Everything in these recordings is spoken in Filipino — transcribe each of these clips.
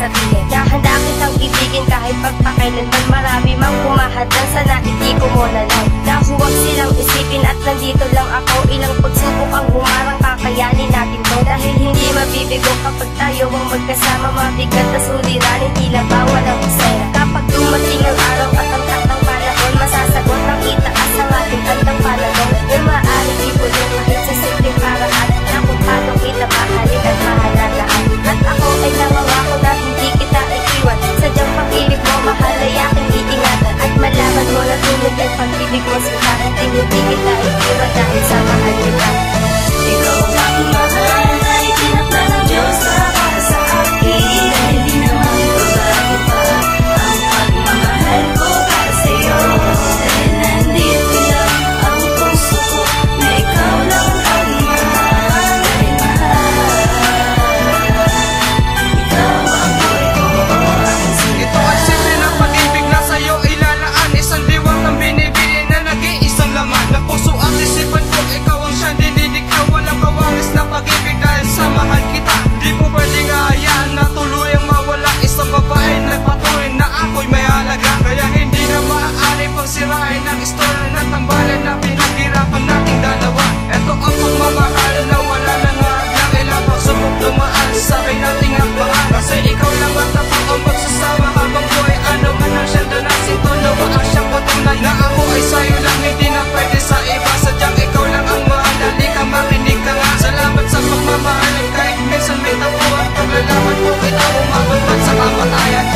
sasabihin na handa kitang ibigin kahit pagpakailanman marami mang humahadang. Sana itiko mo na lang na huwag silang isipin at nandito lang ako. Ilang pagsubok ang humarang, kakayanin natin to. Dahil hindi mabibigo kapag tayo ang magkasama. Mabigat na suliranin, tila bawal ang eksena. Kapag dumating ang araw at ang takdang panahon, masasagot ng itaas ang ating kantang panahon. Kung maaaring ibulong kahit sa simpleng paraan na kung paano kita mahalin at mahalagaan. At ako ay nangangako na hindi kita iiwan. Sadyang pag-ibig mo mahal ay aking iingatan. At malaman mo na tunod yung pag-ibig mo sa akin. Hindi kita iiwan dahil sa mahal kita. Ikaw ang aking mahal na itinakda ng Diyos para sa akin. Dahil di naman babago pa ang pagmamahal ko para sa'yo. Dahil nandito lang ang puso ko na ikaw lang ang aking mahal. Dahil mahal, ikaw ang buhay ko, aking sinta. Ito ay simple ng pag-ibig na sa'yo ilalaan. Isang diwang ng binibigay na nag-iisang laman. Na puso at isipan ko, ikaw ang siyang dinidikta. Walang kawaris na pag-ibig dahil sa mahal kita. Di mo pwedeng hayaan na tuluyang mawala. Isang babae nagpatuloy na ako'y may halaga. Kaya hindi na maaari pagsirain ang istorya ng tambalan na pinaghirapan nating dalawa. Ito ang pagmamahal na wala nang hadlang. Ilang pagsubok dumaan sa akin nating hakbangan. Kasi ikaw lang ang tapat ang magsasama habang buhay. Ano man ang siyang danasin to, nawa ang siyang patunay na ako ay sa'yo lang, hindi na pwede sa iba. Sadyang ikaw lang ang mahal, halika makinig ka nga. Salamat sa pagmamahal kahit minsan may tapuan. Paglalaman ko kita umabot man sa kamatayan.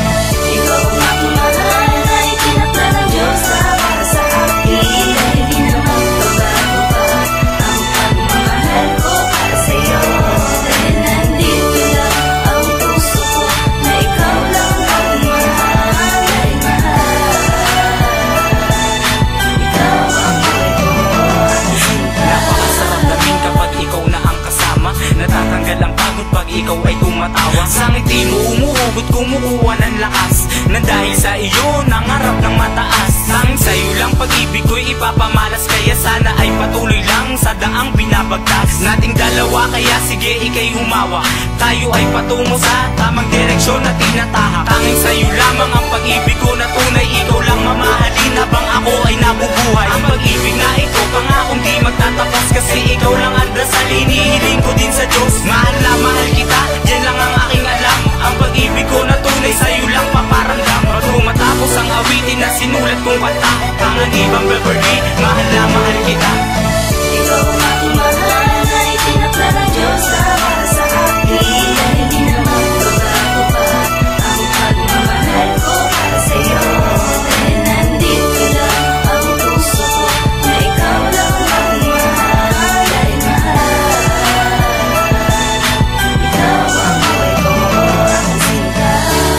Ikaw ang aking mahal na itinakda ng Diyos para sa akin. Dahil di naman babago pa ang pagmamahal ko para sa'yo. Dahil nandito lang ang puso ko na ikaw lang ang aking mahal. Dahil mahal, ikaw ang buhay ko, aking sinta. Napakasarap dating kapag ikaw na ang kasama. Natatanggal ang pagod pag ikaw ay tumatawa. Sa ngiti mo umuhugot, kumukuha ng lakas. Na dahil sa iyo, nangarap ng mataas. Tanging sa'yo lang pag-ibig ko'y ipapamalas. Kaya sana ay patuloy lang sa daang binabagtas nating dalawa. Kaya sige ika'y humawa, tayo ay patungo sa tamang direksyon na tinatahak. Tanging sa'yo lamang ang pag-ibig ko na tunay. Ikaw lang mamahalin habang ako ay nabubuhay. Ang pag-ibig na ito pangakong di magtatapos. Kasi ikaw lang ang dasal, inihiling ko din sa Diyos. Mahal na mahal kita, yan lang ang aking alam. Ang pag-ibig ko na tunay sa'yo lang paparamdam. Bago matapos ang awitin na sinulat kong kanta, Panganibang Beverly, mahal na mahal kita. Ikaw ang aking mahal na itinakda ng Diyos para sa akin. Dahil di naman babago pa ang pagmamahal ko para sa'yo. Dahil nandito lang ang puso ko na ikaw lang ang aking mahal. Dahil mahal, ikaw ang buhay ko, aking sinta.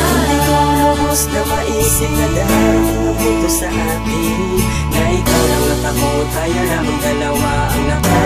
Hindi ko lubos na maisip na darating ang punto sa atin na ikaw lang at ako, tayo lamang dalawa ang nakarating.